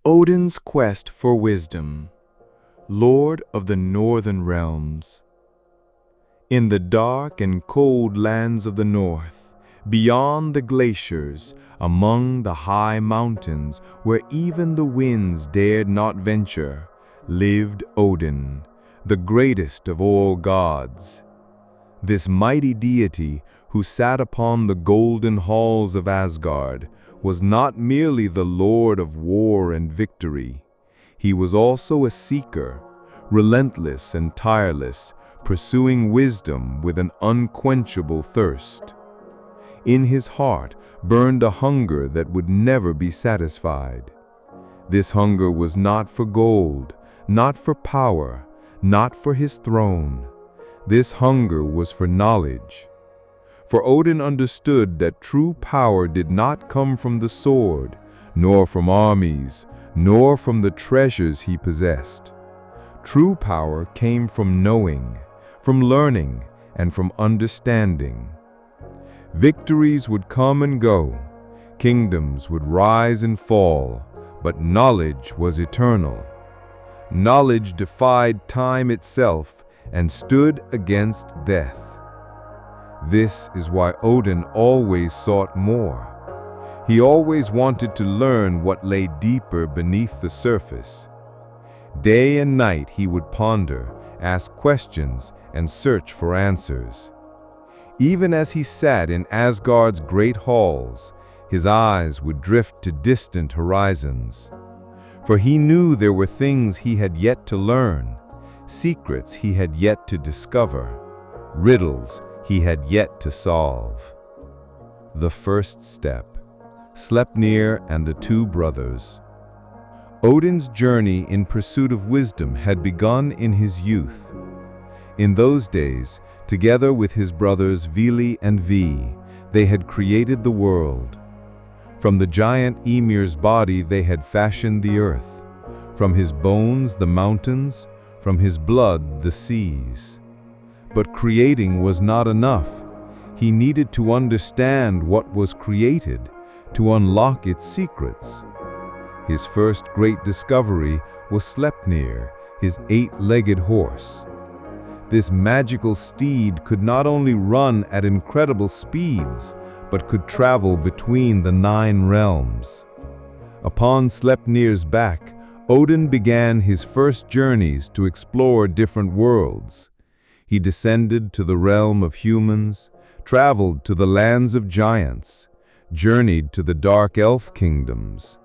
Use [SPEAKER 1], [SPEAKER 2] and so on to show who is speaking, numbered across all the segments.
[SPEAKER 1] Odin's quest for wisdom, Lord of the northern realms. In the dark and cold lands of the north, beyond the glaciers, among the high mountains where even the winds dared not venture, lived Odin, the greatest of all gods. This mighty deity who sat upon the golden halls of Asgard was not merely the Lord of war and victory. He was also a seeker, relentless and tireless, pursuing wisdom with an unquenchable thirst. In his heart burned a hunger that would never be satisfied. This hunger was not for gold, not for power, not for his throne. This hunger was for knowledge. For Odin understood that true power did not come from the sword, nor from armies, nor from the treasures he possessed. True power came from knowing, from learning, and from understanding. Victories would come and go, kingdoms would rise and fall, but knowledge was eternal. Knowledge defied time itself and stood against death. This is why Odin always sought more. He always wanted to learn what lay deeper beneath the surface. Day and night he would ponder, ask questions, and search for answers. Even as he sat in Asgard's great halls, his eyes would drift to distant horizons. For he knew there were things he had yet to learn, secrets he had yet to discover, riddles he had yet to solve. The first step, Sleipnir and the two brothers. Odin's journey in pursuit of wisdom had begun in his youth. In those days, together with his brothers Vili and Vi, they had created the world. From the giant Ymir's body they had fashioned the earth, from his bones the mountains, from his blood the seas. But creating was not enough. He needed to understand what was created, to unlock its secrets. His first great discovery was Sleipnir, his 8-legged horse. This magical steed could not only run at incredible speeds, but could travel between the 9 realms. Upon Sleipnir's back, Odin began his first journeys to explore different worlds. He descended to the realm of humans, traveled to the lands of giants, journeyed to the dark elf kingdoms.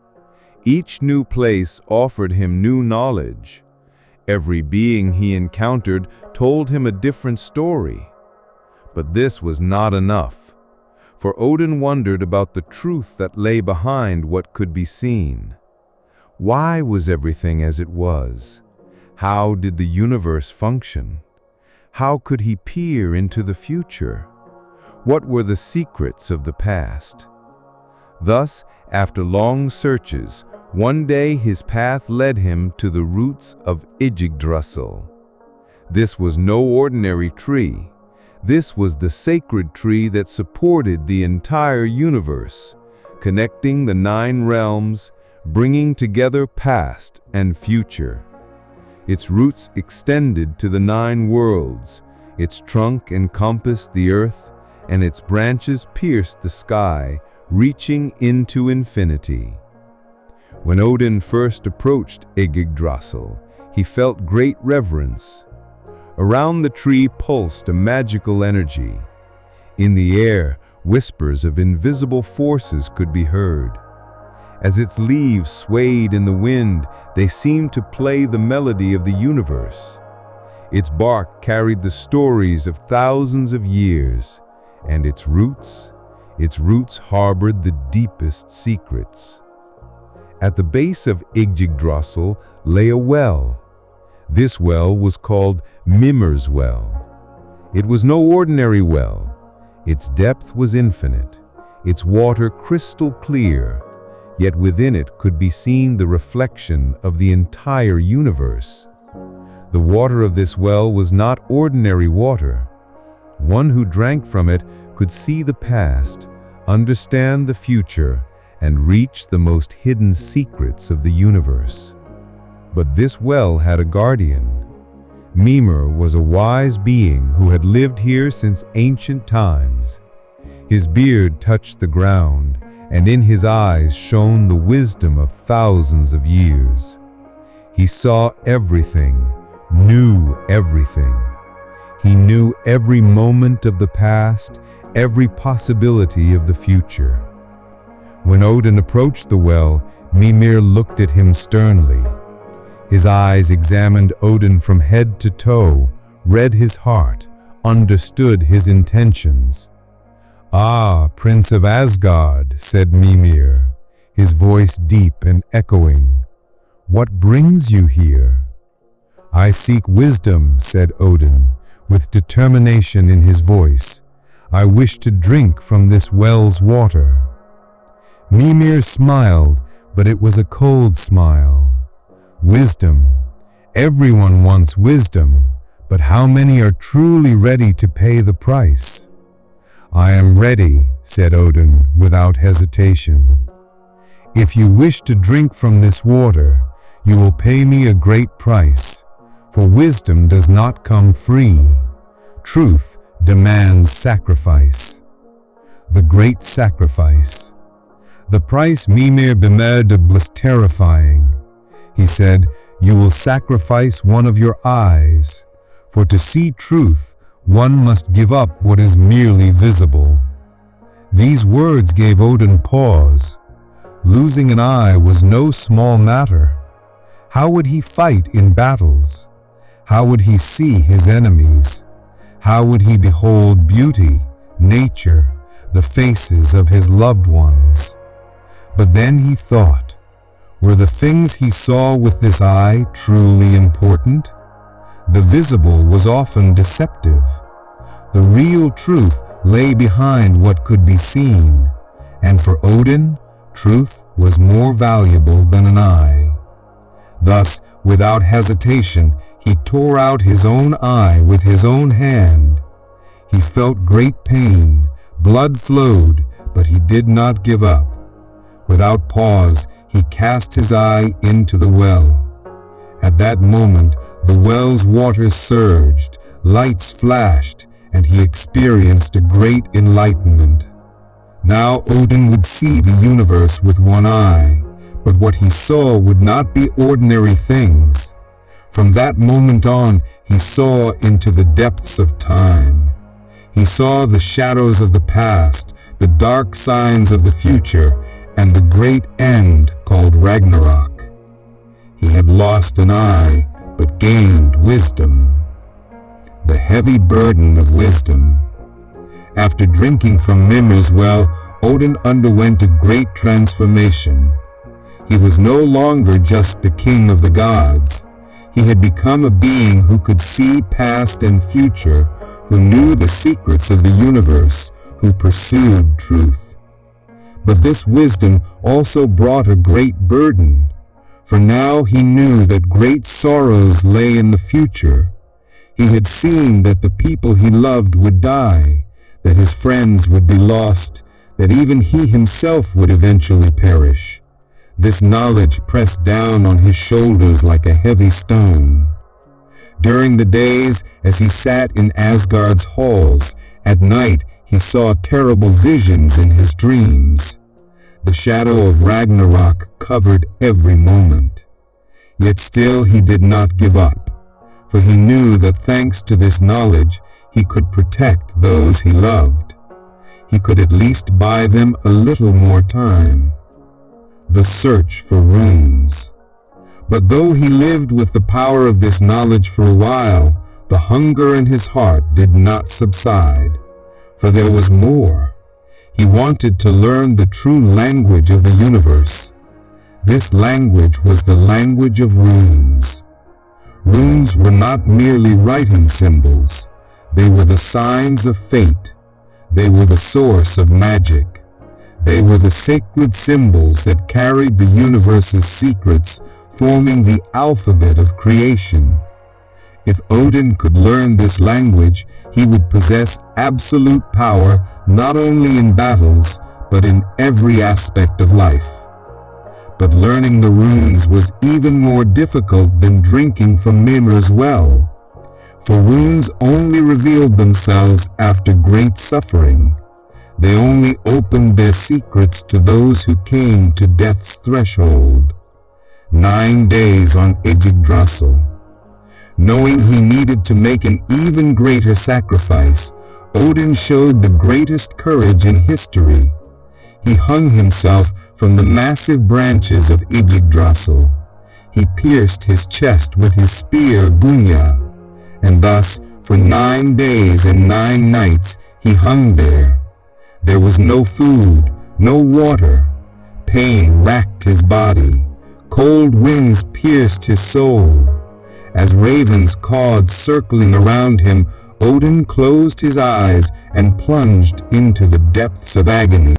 [SPEAKER 1] Each new place offered him new knowledge. Every being he encountered told him a different story. But this was not enough, for Odin wondered about the truth that lay behind what could be seen. Why was everything as it was? How did the universe function? How could he peer into the future? What were the secrets of the past? Thus, after long searches, one day his path led him to the roots of Yggdrasil. This was no ordinary tree. This was the sacred tree that supported the entire universe, connecting the 9 realms, bringing together past and future. Its roots extended to the 9 worlds, its trunk encompassed the earth, and its branches pierced the sky, reaching into infinity. When Odin first approached Yggdrasil, he felt great reverence. Around the tree pulsed a magical energy. In the air, whispers of invisible forces could be heard. As its leaves swayed in the wind, they seemed to play the melody of the universe. Its bark carried the stories of thousands of years, and its roots harbored the deepest secrets. At the base of Yggdrasil lay a well. This well was called Mímir's well. It was no ordinary well. Its depth was infinite, its water crystal clear, yet within it could be seen the reflection of the entire universe. The water of this well was not ordinary water. One who drank from it could see the past, understand the future, and reach the most hidden secrets of the universe. But this well had a guardian. Mímir was a wise being who had lived here since ancient times. His beard touched the ground, and in his eyes shone the wisdom of thousands of years. He saw everything, knew everything. He knew every moment of the past, every possibility of the future. When Odin approached the well, Mímir looked at him sternly. His eyes examined Odin from head to toe, read his heart, understood his intentions. "Ah, Prince of Asgard," said Mímir, his voice deep and echoing. "What brings you here?" "I seek wisdom," said Odin, with determination in his voice. "I wish to drink from this well's water." Mímir smiled, but it was a cold smile. Wisdom. Everyone wants wisdom, but how many are truly ready to pay the price? "I am ready," said Odin without hesitation. "If you wish to drink from this water, you will pay me a great price, for wisdom does not come free. Truth demands sacrifice." The great sacrifice. The price Mímir bemerked was terrifying. He said, "You will sacrifice one of your eyes, for to see truth, one must give up what is merely visible." These words gave Odin pause. Losing an eye was no small matter. How would he fight in battles? How would he see his enemies? How would he behold beauty, nature, the faces of his loved ones? But then he thought, were the things he saw with this eye truly important? The visible was often deceptive. The real truth lay behind what could be seen, and for Odin, truth was more valuable than an eye. Thus, without hesitation, he tore out his own eye with his own hand. He felt great pain, blood flowed, but he did not give up. Without pause, he cast his eye into the well. At that moment, the well's water surged, lights flashed, and he experienced a great enlightenment. Now Odin would see the universe with one eye, but what he saw would not be ordinary things. From that moment on, he saw into the depths of time. He saw the shadows of the past, the dark signs of the future, and the great end called Ragnarok. He had lost an eye, but gained wisdom. The heavy burden of wisdom. After drinking from Mímir's well, Odin underwent a great transformation. He was no longer just the king of the gods. He had become a being who could see past and future, who knew the secrets of the universe, who pursued truth. But this wisdom also brought a great burden, for now he knew that great sorrows lay in the future. He had seen that the people he loved would die, that his friends would be lost, that even he himself would eventually perish. This knowledge pressed down on his shoulders like a heavy stone. During the days, as he sat in Asgard's halls, at night he saw terrible visions in his dreams. The shadow of Ragnarok covered every moment. Yet still he did not give up, for he knew that thanks to this knowledge he could protect those he loved. He could at least buy them a little more time. The search for runes. But though he lived with the power of this knowledge for a while, the hunger in his heart did not subside, for there was more. He wanted to learn the true language of the universe. This language was the language of runes. Runes were not merely writing symbols. They were the signs of fate. They were the source of magic. They were the sacred symbols that carried the universe's secrets, forming the alphabet of creation. If Odin could learn this language, he would possess absolute power not only in battles,
[SPEAKER 2] but in every aspect of life. But learning the runes was even more difficult than drinking from Mímir's well, for runes only revealed themselves after great suffering. They only opened their secrets to those who came to death's threshold. 9 days on Yggdrasil. Knowing he needed to make an even greater sacrifice, Odin showed the greatest courage in history. He hung himself from the massive branches of Yggdrasil. He pierced his chest with his spear Gunja, and thus for 9 days and 9 nights he hung there. There was no food, no water. Pain racked his body. Cold winds pierced his soul. As ravens cawed circling around him, Odin closed his eyes and plunged into the depths of agony.